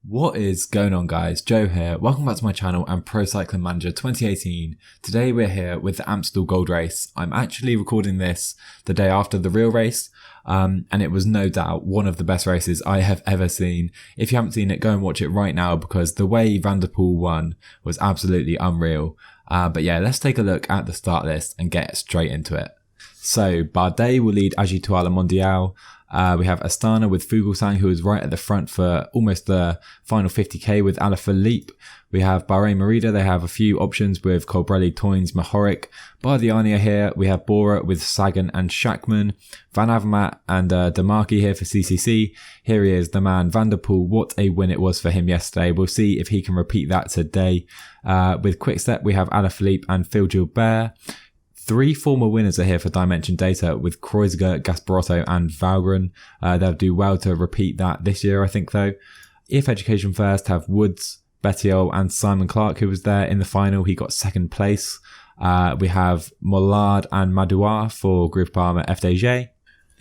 What is going on, guys? Joe here. Welcome back to my channel and Pro Cycling Manager 2018. Today we're here with the Amstel Gold Race. I'm actually recording this the day after the real race, and it was no doubt one of the best races I have ever seen. If you haven't seen it, go and watch it right now because the way Van der Poel won was absolutely unreal. But yeah, let's take a look at the start list and get straight into it. So Bardet will lead Agitoile Mondial. We have Astana with Fuglsang, who is right at the front for almost the final 50k with Alaphilippe. We have Bahrain Merida. They have a few options with Colbrelli, Toynes, Mahoric. Bardiani here. We have Bora with Sagan and Schachmann. Van Avermaet and Demarchi here for CCC. Here he is, the man, Van der Poel. What a win it was for him yesterday. We'll see if he can repeat that today. With Quickstep, we have Alaphilippe and Phil Gilbert. Three former winners are here for Dimension Data with Kreuziger, Gasparotto and Valgren. They'll do well to repeat that this year, I think, though. If Education First have Woods, Bettiol and Simon Clark, who was there in the final. He got second place. We have Mollard and Madouar for Groupama FDJ.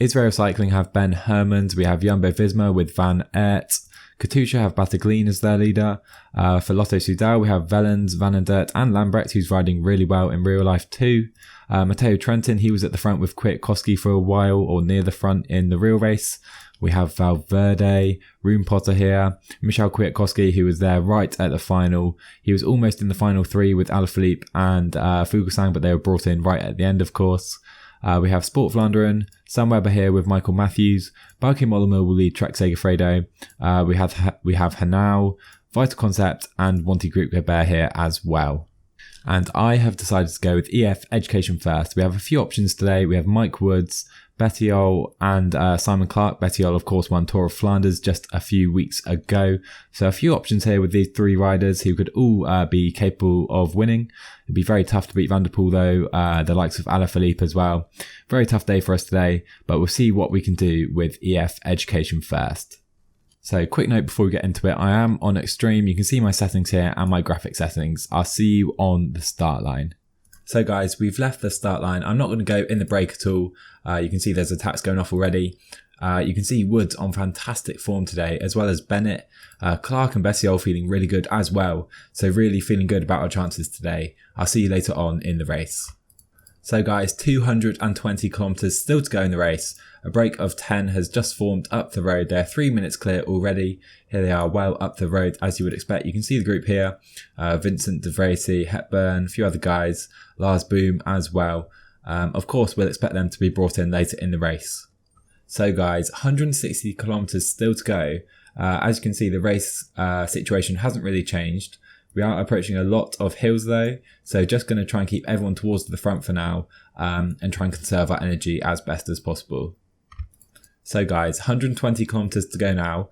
Israel Cycling have Ben Hermans. We have Jumbo-Visma with Van Aert. Katusha have Bataglin as their leader. For Lotto Soudal, we have Vellens, Van den Dert and Lambrecht, who's riding really well in real life too. Matteo Trentin, he was at the front with Kwiatkowski for a while, or near the front in the real race. We have Valverde, Rune Potter here, Michel Kwiatkowski, who was there right at the final. He was almost in the final three with Alaphilippe and Fuglsang, but they were brought in right at the end, of course. We have Sport Vlaanderen, Sam Webber here with Michael Matthews. Bauke Mollema will lead Trek Segafredo. We have Hanau, Vital Concept and Monty Group Gobert here as well. And I have decided to go with EF Education First. We have a few options today. We have Mike Woods, Bettiol and Simon Clark. Bettiol, of course, won Tour of Flanders just a few weeks ago. So a few options here with these three riders who could all be capable of winning. It'd be very tough to beat Van der Poel though, the likes of Alaphilippe as well. Very tough day for us today, but we'll see what we can do with EF Education First. So quick note before we get into it, I am on Extreme. You can see my settings here and my graphic settings. I'll see you on the start line. So guys, we've left the start line. I'm not going to go in the break at all. You can see there's attacks going off already. You can see Woods on fantastic form today, as well as Bennett, Clark and Bettiol feeling really good as well. So really feeling good about our chances today. I'll see you later on in the race. So guys, 220 kilometers still to go in the race. A break of 10 has just formed up the road. They're 3 minutes clear already. Here they are, well up the road as you would expect. You can see the group here. Vincent De Vrede, Hepburn, a few other guys, Lars Boom as well. Of course, we'll expect them to be brought in later in the race. So guys, 160 kilometers still to go. As you can see, the race situation hasn't really changed. We are approaching a lot of hills though, so just going to try and keep everyone towards the front for now and try and conserve our energy as best as possible. So guys, 120 kilometers to go now.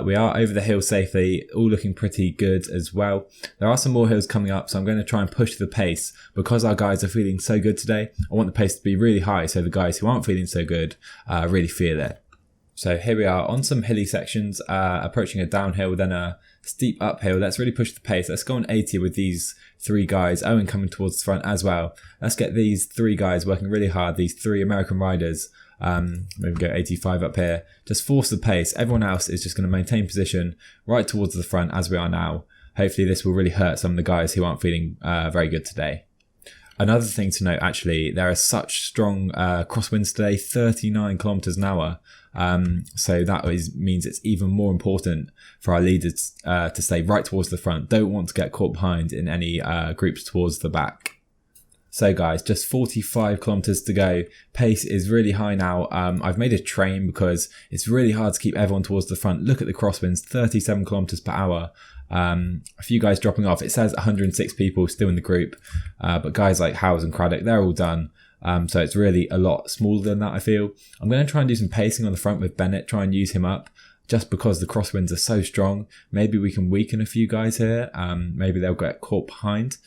We are over the hill safely, all looking pretty good as well. There are some more hills coming up, so I'm going to try and push the pace. Because our guys are feeling so good today, I want the pace to be really high so the guys who aren't feeling so good really feel it. So here we are on some hilly sections, approaching a downhill, then a steep uphill. Let's really push the pace. Let's go on 80 with these three guys. Owen coming towards the front as well. Let's get these three guys working really hard, these three American riders. Maybe go 85 up here. Just force the pace. Everyone else is just going to maintain position right towards the front as we are now. Hopefully this will really hurt some of the guys who aren't feeling very good today. Another thing to note, actually, there are such strong crosswinds today, 39 kilometers an hour. So that means it's even more important for our leaders to stay right towards the front. Don't want to get caught behind in any groups towards the back. So guys, just 45 kilometers to go. Pace is really high now. I've made a train because it's really hard to keep everyone towards the front. Look at the crosswinds, 37 kilometers per hour. A few guys dropping off. It says 106 people still in the group, but guys like Howes and Craddock, they're all done. So it's really a lot smaller than that, I feel. I'm going to try and do some pacing on the front with Bennett, try and use him up just because the crosswinds are so strong. Maybe we can weaken a few guys here. Maybe they'll get caught behind.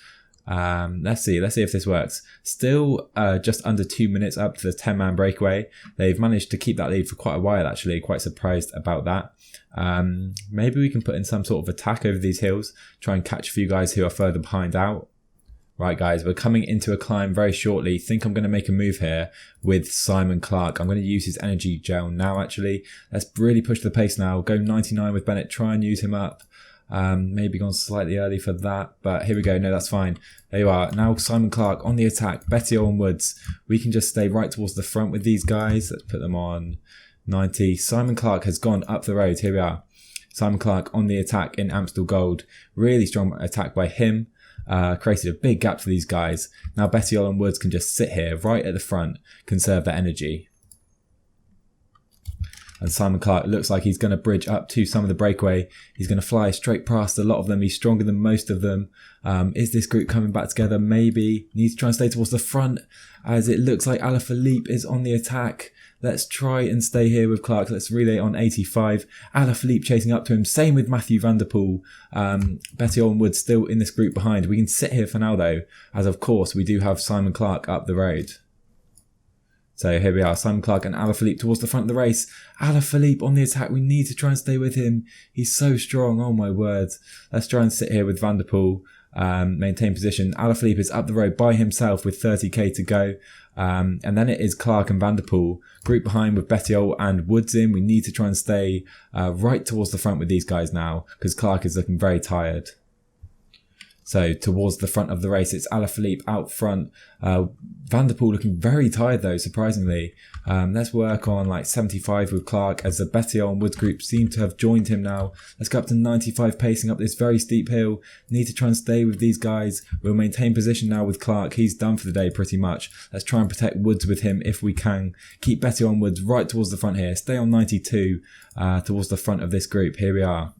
Let's see if this works. Still just under 2 minutes up to the 10-man breakaway. They've managed to keep that lead for quite a while, actually. Quite surprised about that. Maybe we can put in some sort of attack over these hills, try and catch a few guys who are further behind out. Right guys, we're coming into a climb very shortly. Think I'm going to make a move here with Simon Clark. I'm going to use his energy gel now actually. Let's really push the pace now. Go 99 with Bennett, try and use him up. Maybe gone slightly early for that, but here we go. No, that's fine. There you are. Now Simon Clark on the attack. Bettiol and Woods. We can just stay right towards the front with these guys. Let's put them on 90. Simon Clark has gone up the road. Here we are. Simon Clark on the attack in Amstel Gold. Really strong attack by him. Created a big gap for these guys. Now Bettiol and Woods can just sit here right at the front, conserve their energy. And Simon Clark looks like he's going to bridge up to some of the breakaway. He's going to fly straight past a lot of them. He's stronger than most of them. Is this group coming back together? Maybe. Needs to try and stay towards the front as it looks like Alaphilippe is on the attack. Let's try and stay here with Clark. Let's relay on 85. Alaphilippe chasing up to him. Same with Mathieu van der Poel. Bettiol and Woods still in this group behind. We can sit here for now though, as of course we do have Simon Clark up the road. So here we are, Simon Clark and Alaphilippe towards the front of the race. Alaphilippe on the attack. We need to try and stay with him. He's so strong. Oh my word. Let's try and sit here with Van der Poel. Maintain position. Alaphilippe is up the road by himself with 30k to go. And then it is Clark and Van der Poel. Group behind with Bettiol and Woods in. We need to try and stay right towards the front with these guys now because Clark is looking very tired. So towards the front of the race, it's Alaphilippe out front. Van der Poel looking very tired though, surprisingly. Let's work on like 75 with Clark as the Bettiol and Woods group seem to have joined him now. Let's go up to 95 pacing up this very steep hill. Need to try and stay with these guys. We'll maintain position now with Clark. He's done for the day pretty much. Let's try and protect Woods with him if we can. Keep Bettiol and Woods right towards the front here. Stay on 92 towards the front of this group. Here we are.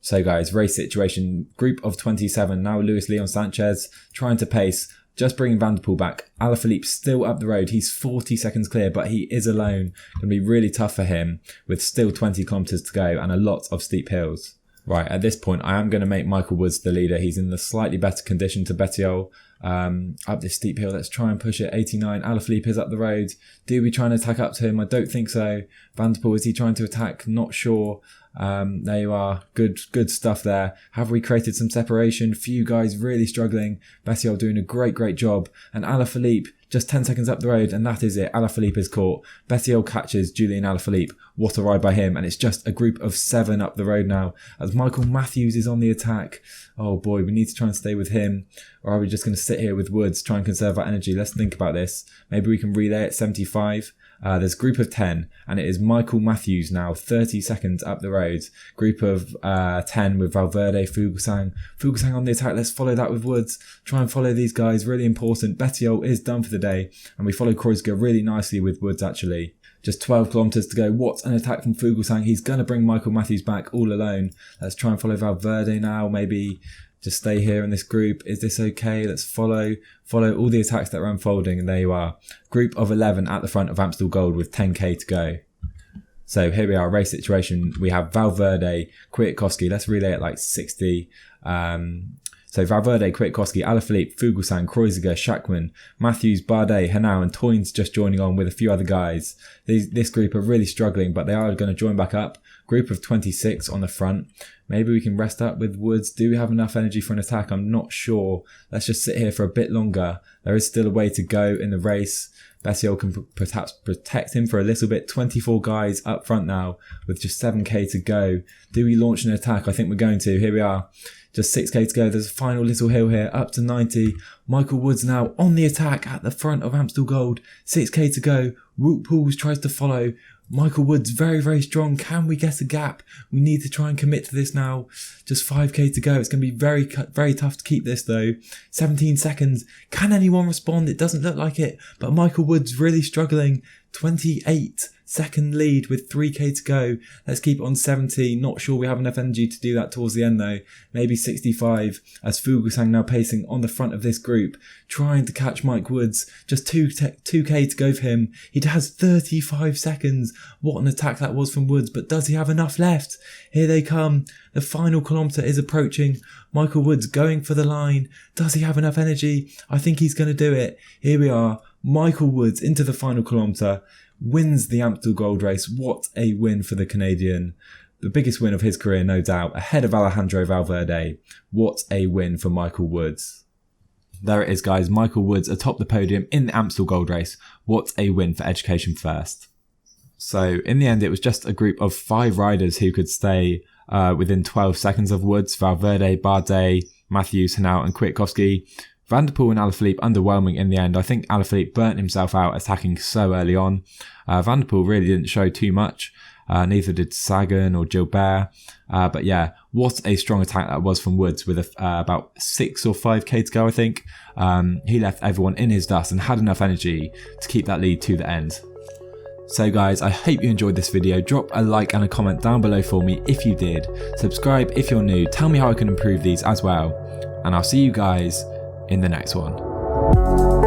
So guys, race situation, group of 27, now Luis Leon Sanchez trying to pace, just bringing Van der Poel back. Alaphilippe still up the road, he's 40 seconds clear, but he is alone. Going to be really tough for him with still 20 kilometers to go and a lot of steep hills. Right, at this point, I am going to make Michael Woods the leader. He's in the slightly better condition to Bettiol. Up this steep hill, let's try and push it. 89, Alaphilippe is up the road. Do we try and attack up to him? I don't think so. Van der Poel, is he trying to attack? Not sure. There you are. Good stuff there. Have we created some separation? Few guys really struggling. Bettiol doing a great job. And Alaphilippe just 10 seconds up the road, and that is it. Alaphilippe is caught. Bettiol catches Julian Alaphilippe. What a ride by him. And it's just a group of 7 up the road now as Michael Matthews is on the attack. Oh boy, we need to try and stay with him. Or are we just going to sit here with Woods, try and conserve our energy? Let's think about this. Maybe we can relay at 75. There's a group of 10 and it is Michael Matthews now 30 seconds up the road. Group of 10 with Valverde, Fuglsang on the attack. Let's follow that with Woods. Try and follow these guys, really important. Bettiol is done for the day and we follow Kreuzger really nicely with Woods actually. Just 12 kilometers to go. What an attack from Fuglsang. He's going to bring Michael Matthews back all alone. Let's try and follow Valverde now. Maybe just stay here in this group. Is this okay? Let's follow all the attacks that are unfolding. And there you are. Group of 11 at the front of Amstel Gold with 10k to go. So here we are, race situation. We have Valverde, Kwiatkowski. Let's relay at like 60. So Valverde, Kwiatkowski, Alaphilippe, Fuglsang, Kreuzger, Schachmann, Matthews, Bardet, Henao and Toynes just joining on with a few other guys. This group are really struggling, but they are going to join back up. Group of 26 on the front. Maybe we can rest up with Woods. Do we have enough energy for an attack? I'm not sure. Let's just sit here for a bit longer. There is still a way to go in the race. Bettiol can perhaps protect him for a little bit. 24 guys up front now with just 7k to go. Do we launch an attack? I think we're going to. Here we are. Just 6k to go. There's a final little hill here up to 90. Michael Woods now on the attack at the front of Amstel Gold. 6k to go. Wout Poels tries to follow. Michael Woods very strong. Can we get a gap? We need to try and commit to this now. Just 5k to go. It's going to be very tough to keep this though. 17 seconds. Can anyone respond? It doesn't look like it. But Michael Woods really struggling. 28-second lead with 3k to go. Let's keep it on 70. Not sure we have enough energy to do that towards the end though. Maybe 65 as Fuglsang now pacing on the front of this group. Trying to catch Mike Woods. Just 2k to go for him. He has 35 seconds. What an attack that was from Woods. But does he have enough left? Here they come. The final kilometre is approaching. Michael Woods going for the line. Does he have enough energy? I think he's going to do it. Here we are. Michael Woods into the final kilometre. Wins the Amstel Gold Race. What a win for the Canadian. The biggest win of his career, no doubt. Ahead of Alejandro Valverde. What a win for Michael Woods. There it is, guys. Michael Woods atop the podium in the Amstel Gold Race. What a win for Education First. So in the end, it was just a group of 5 riders who could stay within 12 seconds of Woods: Valverde, Bardet, Mathieu, Hinault and Kwiatkowski. Van der Poel and Alaphilippe underwhelming in the end. I think Alaphilippe burnt himself out attacking so early on. Van der Poel really didn't show too much. Neither did Sagan or Gilbert. But yeah, what a strong attack that was from Woods with about 6 or 5k to go, I think. He left everyone in his dust and had enough energy to keep that lead to the end. So guys, I hope you enjoyed this video. Drop a like and a comment down below for me if you did. Subscribe if you're new. Tell me how I can improve these as well. And I'll see you guys in the next one.